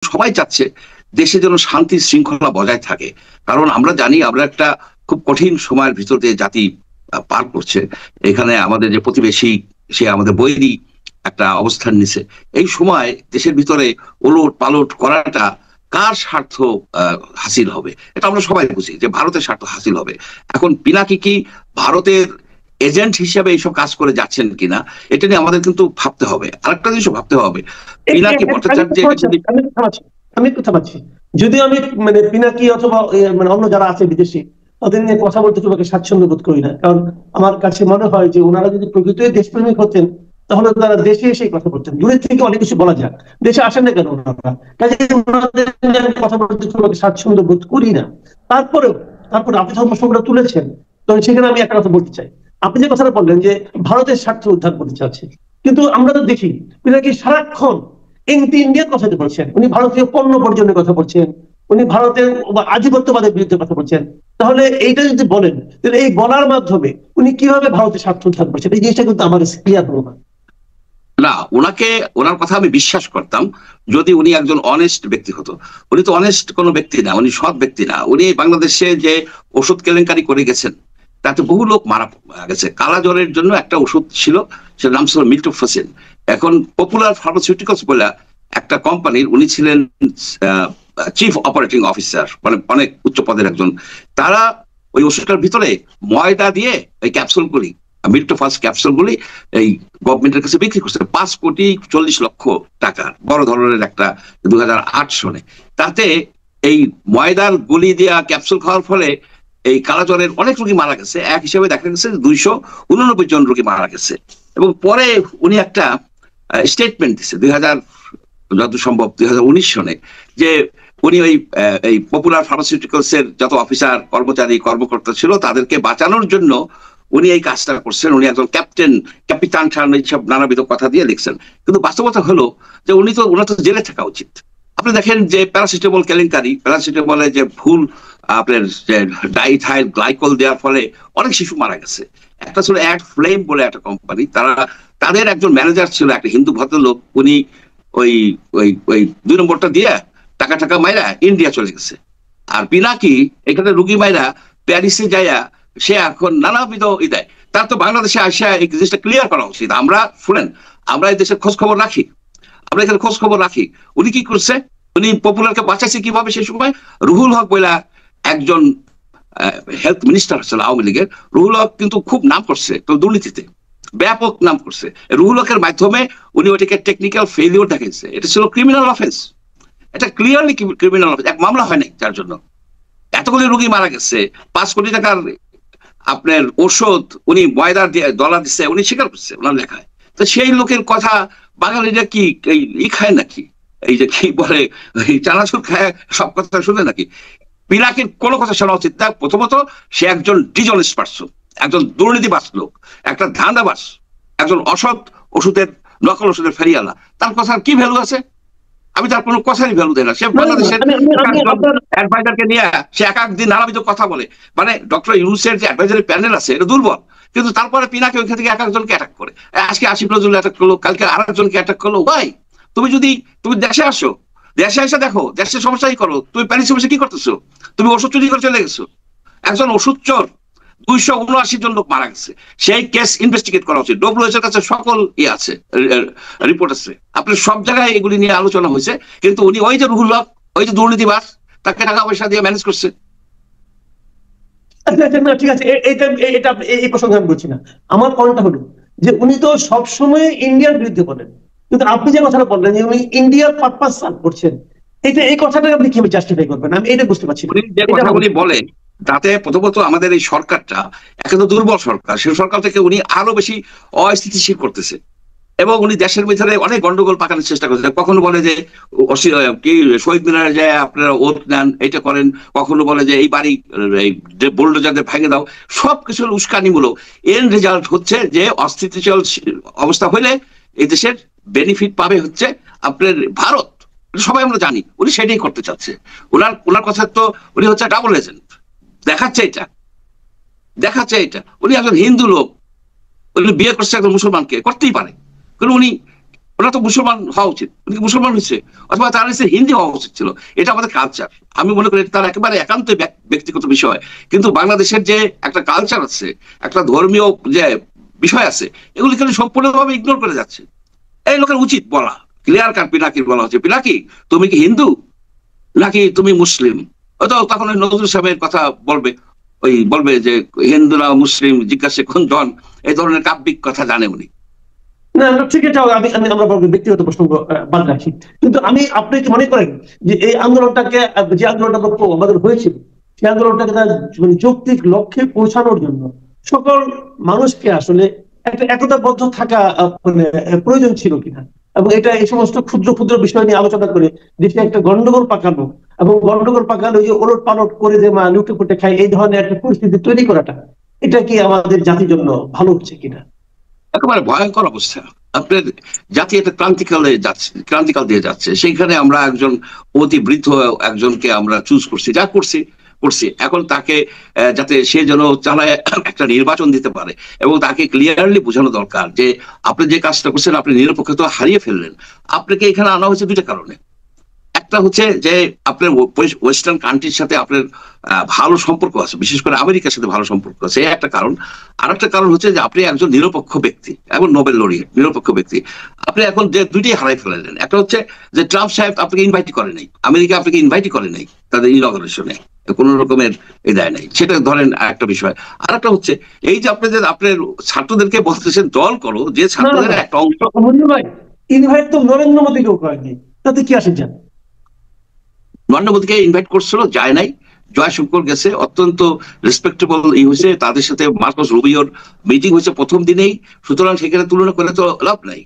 সবাই চাচ্ছে দেশে যেন শান্তি শৃঙ্খলা বজায় থাকে। কারণ আমরা জানি আমরা একটা খুব কঠিন সময়ের ভিতর দিয়ে জাতি পার করছে। এখানে আমাদের যে প্রতিবেশী, সে আমাদের বৈরী একটা অবস্থান নিছে। এই সময় দেশের ভিতরে ওলট পালট করাটা কার স্বার্থ হাসিল হবে, এটা আমরা সবাই বুঝি যে ভারতের স্বার্থ হাসিল হবে। এখন পিনাকি কি ভারতের এজেন্ট হিসেবে এইসব কাজ করে যাচ্ছেন কিনা, এটা নিয়ে আমাদের কিন্তু ভাবতে হবে। আরেকটা জিনিস ভাবতে হবে, পিনাকি ভট্টাচার্য আমি কথা পাচ্ছি, যদিও আমি মানে পিনাকি অথবা মানে অন্য যারা আছে বিদেশি তাদের নিয়ে কথা বলতে খুব একটা স্বাচ্ছন্দ্য বোধ করি না। কারণ আমার কাছে মনে হয় যে ওনারা যদি প্রকৃতই দেশপ্রেমিক হতেন তাহলে তারা দেশে এসে কথা বলতেন। দূরের থেকে অনেক কিছু বলা যাক, দেশে আসেন না কেন ওনারা? কাজে ওনাদের নিয়ে আমি কথা বলতে খুব একটা স্বাচ্ছন্দ্য বোধ করি না। তারপরে আপনি যখন প্রশ্নটা তুলেছেন তখন সেখানে আমি একটা কথা বলতে চাই। আপনি যে কথাটা বললেন যে ভারতের স্বার্থ উদ্ধার করতে চাচ্ছে, কিন্তু আমরা তো দেখি পিনাকি সারাক্ষণ ইন্ডিয়ার কথা বলছেন, উনি ভারতীয় পণ্য বর্জনের কথা বলছেন, উনি ভারতের আধিপত্যবাদের বিরুদ্ধে কথা বলছেন। তাহলে এইটা যদি বলেন তাহলে এই বলার মাধ্যমে উনি কিভাবে ভারতের স্বার্থ উদ্ধার করছেন, এই জিনিসটা কিন্তু আমার ক্লিয়ার হলো না। না, ওনার কথা আমি বিশ্বাস করতাম যদি উনি একজন অনেস্ট ব্যক্তি হতো। উনি তো অনেস্ট কোনো ব্যক্তি না, উনি সৎ ব্যক্তি না। উনি বাংলাদেশে যে ওষুধ কেলেঙ্কারি করে গেছেন তাতে বহু লোক মারা গেছে। কালা জ্বরের জন্য একটা ওষুধ ছিল, সেটার নাম ছিল মিল্টোফোসিন। এখন পপুলার ফার্মাসিউটিক্যালস বলে একটা কোম্পানির উনি ছিলেন চিফ অপারেটিং অফিসার, মানে অনেক উচ্চ পদের একজন। তারা ওই ওষুধটার ভিতরে ময়দা দিয়ে ওই ক্যাপসুলগুলি, মিল্টোফাস ক্যাপসুলগুলি এই গভর্নমেন্টের কাছে বিক্রি করছে 5,40,00,000 টাকার বড় ধরনের একটা 2008 সনে। তাতে এই ময়দার গুলি দিয়া ক্যাপসুল খাওয়ার ফলে এই কালাজ্বরের অনেক রোগী মারা গেছে। এক হিসেবে দেখা গেছে 289 জন রোগী মারা গেছে। এবং পরে উনি একটা স্টেটমেন্ট দিচ্ছে যত সম্ভব 2019 সনে, যে উনি ওই এই পপুলার ফার্মাসিউটিক্যালস এর যত অফিসার কর্মচারী কর্মকর্তা ছিল তাদেরকে বাঁচানোর জন্য উনি এই কাজটা করছেন। উনি একজন ক্যাপিটান এইসব নানাবিধ কথা দিয়ে লিখছেন। কিন্তু বাস্তবতা হলো যে ওনার তো জেলে থাকা উচিত। আপনি দেখেন যে প্যারাসিটামল কেলেঙ্কারি, প্যারাসিটামলে যে ভুল আপনার ডাইথাইল গ্লাইকল দেওয়ার ফলে অনেক শিশু মারা গেছে। একটা ছিল অ্যাড ফ্লেম বলে একটা কোম্পানি, তাদের একজন ম্যানেজার ছিল একটা হিন্দু ভদ্রলোক। উনি ওই ওই ওই 2 নম্বরটা দিয়ে টাকা মাইরা ইন্ডিয়া চলে গেছে। আর পিনাকি এখানে রুগী মাইরা প্যারিসে যাইয়া সে এখন নানাবিধ দেয়। তার তো বাংলাদেশে আসা এই জিনিসটা ক্লিয়ার করা উচিত। আমরা এই দেশের খোঁজ খবর রাখি, আমরা এখানে খোঁজ খবর রাখি। উনি কি করছে, উনি পপুলারকে বাঁচাইছে কিভাবে সেই সময়? রুহুল হক বলে একজন হেলথ মিনিস্টার ছিল আওয়ামী লীগের। রুহুল হক কিন্তু খুব নাম করছে তো দুর্নীতিতে, ব্যাপক নাম করছে। রুহুল হকের মাধ্যমে উনি ওইটাকে টেকনিক্যাল ফেলিওর দেখাইছে। এটা ছিল ক্রিমিনাল অফেন্স, এটা ক্লিয়ারলি ক্রিমিনাল অফেন্স। এক মামলা হয় নাই যার জন্য এতগুলি রোগী মারা গেছে। 5 কোটি টাকার আপনার ওষুধ উনি ময়দা দিয়ে ডলার দিচ্ছে, উনি স্বীকার করছে ওনার লেখায়। তো সেই লোকের কথা বাঙালিরা কি খায় নাকি? এই যে কি বলে চানাচুর খায়, সব কথা শুনে নাকি? পিনাকির কোনো কথা শোনা উচিত না। প্রথমত সে একজন ডিজনেস পার্সন, একজন দুর্নীতিবাজ লোক, একটা ধান্দাবাজ, একজন অসৎ নকল ওষুধের ফেরিয়ালা। তার কথার কি ভ্যালু আছে? আমি তার কোনো কথারই ভ্যালু দেয় না। সে বাংলাদেশের অ্যাডভাইজারকে নিয়ে সে এক দিন নানাবিধ কথা বলে। মানে ডক্টর ইউনূসের যে অ্যাডভাইজারি প্যানেল আছে এটা দুর্বল, কিন্তু তারপরে পিনাকি ওইখান থেকে এক একজনকে অ্যাটাক করে। আজকে আসিফ নজরুল অ্যাটাক করলো, কালকে আর একজনকে অ্যাটাক করলো। ভাই, তুমি দেশে আসো, দেশে এসে দেখো দেশের সমস্যাই করো। তুমি প্যারিসে বসে কি করতেছো? তুমি ওষুধ চুরি করে চলে গেছো। একজন ওষুধ চোর, 279 জন লোক মারা গেছে। সেই কেস ইনভেস্টিগেট করা উচিত। ডব্লিউএইচও এর কাছে সকল আছে, রিপোর্ট আছে। আপনার সব জায়গায় এগুলি নিয়ে আলোচনা হয়েছে, কিন্তু উনি ওই যে রুহুল হক, ওই যে দুর্নীতিবাজ, তাকে টাকা পয়সা দিয়ে ম্যানেজ করছে। ঠিক আছে, এটা এই প্রসঙ্গে আমি বলছি না। আমার পয়েন্টটা হলো যে উনি তো সবসময় ইন্ডিয়ার বিরুদ্ধে বলেন, কিন্তু আপনি যে কথাটা বললেন যে উনি ইন্ডিয়ার পারপাস সার্ভ করছেন, এই কথাটা আপনি কিভাবে জাস্টিফাই করবেন? আমি এটা বুঝতে পারছি। যে কথাগুলি বলেন তাতে প্রথমত আমাদের এই সরকারটা একেবারে দুর্বল সরকার, সেই সরকার থেকে উনি আরো বেশি অস্থিতিশীল করতেছে। এবং উনি দেশের ভিতরে অনেক গন্ডগোল পাকানোর চেষ্টা করছে। কখনো বলে যে কি শহীদ মিনারে যায় আপনারা ওত নেন, এটা করেন। কখনো বলে যে এই বাড়ি বুলডোজারদের ভেঙে দাও। সবকিছু উস্কানিমূলক। এর রেজাল্ট হচ্ছে যে অস্থিতিশীল অবস্থা হইলে এই দেশের বেনিফিট পাবে হচ্ছে আপনার ভারত। সবাই আমরা জানি উনি সেটাই করতে চাচ্ছে। ওনার কথা তো উনি হচ্ছে ডাবল এজেন্ট, দেখাচ্ছে এটা। উনি একজন হিন্দু লোক, উনি বিয়ে করছে একজন মুসলমানকে, করতেই পারে, কিন্তু উনি ওরা তো মুসলমান হওয়া উচিত, উনি কি মুসলমান হয়েছে? অথবা তার হচ্ছে হিন্দি হওয়া উচিত ছিল। এটা আমাদের কালচার, আমি মনে করি তার একেবারে একান্ত ব্যক্তিগত বিষয়। কিন্তু বাংলাদেশের যে একটা কালচার আছে, একটা ধর্মীয় যে বিষয় আছে, এগুলি কিন্তু সম্পূর্ণভাবে ইগনোর করে যাচ্ছে। এই লোকের উচিত বলা ক্লিয়ার কাট, পিনাকির বলা হচ্ছে, পিনাকি তুমি কি হিন্দু নাকি তুমি মুসলিম? হয়তো তখন ওই নজরুল সাহেবের কথা বলবে, ওই বলবে যে হিন্দুরা মুসলিম জিজ্ঞাসা কোন জন, এই ধরনের কাব্যিক কথা জানে উনি। না আমরা ঠিক আছে, আমি আমি আমরা ব্যক্তিগত প্রসঙ্গ বাদ রাখি, কিন্তু আপনি কি মনে করেন যে এই আন্দোলনটাকে, যে আন্দোলনটা আমাদের হয়েছিল, সেই আন্দোলনটাকে তার মানে যৌক্তিক লক্ষ্যে পৌঁছানোর জন্য সকল মানুষকে আসলে একটা একতাবদ্ধ থাকা মানে প্রয়োজন ছিল কিনা, এবং এটা এই সমস্ত ক্ষুদ্র ক্ষুদ্র বিষয় নিয়ে আলোচনা করে দেশে একটা গন্ডগোল পাকানো, এবং গন্ডগোল পাকানো যে ওলট পালট করে যে লুটে পুটে খায় এই ধরনের একটা পরিস্থিতি তৈরি করাটা, এটা কি আমাদের জাতির জন্য ভালো হচ্ছে কিনা? একেবারে ভয়ঙ্কর অবস্থা। আপনার জাতি একটা ক্রান্তিকালে যাচ্ছে, ক্রান্তিকাল দিয়ে যাচ্ছে। সেইখানে আমরা একজন অতি বৃদ্ধ একজনকে আমরা চুজ করছি, যা করছি এখন তাকে যাতে সে যেন চালায় একটা নির্বাচন দিতে পারে, এবং তাকে ক্লিয়ারলি বোঝানো দরকার যে আপনি যে কাজটা করছেন আপনি নিরপেক্ষতা হারিয়ে ফেললেন। আপনাকে এখানে আনা হয়েছে দুইটা কারণে। একটা হচ্ছে যে আপনার ওয়েস্টার্ন কান্ট্রির সাথে আপনার ভালো সম্পর্ক আছে, বিশেষ করে আমেরিকার সাথে ভালো সম্পর্ক আছে, একটা কারণ। আর একটা কারণ হচ্ছে যে আপনি একজন নিরপেক্ষ ব্যক্তি এবং নোবেল লরিয়েট নিরপেক্ষ ব্যক্তি। আপনি এখন যে দুইটাই হারাই ফেলেন। একটা হচ্ছে যে ট্রাম্প সাহেব আপনাকে ইনভাইট করে নাই, আমেরিকা আপনাকে ইনভাইট করে নাই তাদের ইনঅগারেশনে, কোন রকমের দেয় নাই, সেটা ধরেন একটা বিষয়। আর একটা হচ্ছে এই যে আপনাদের আপনার ছাত্রদেরকে বলতেছেন দল করো, যে ছাত্রদের একটা অংশ। ইনভাইট তো নরেন্দ্র মোদীকেও করেনি, তাতে কি আসে যায়? নরেন্দ্র মোদীকে ইনভাইট করছিল, যায় নাই। জয়শঙ্কর গেছে, অত্যন্ত রেসপেক্টেবল হয়েছে, তাদের সাথে মার্কস রুবিওর মিটিং হয়েছে প্রথম দিনেই। সুতরাং সেখানে তুলনা করে তো লাভ নাই।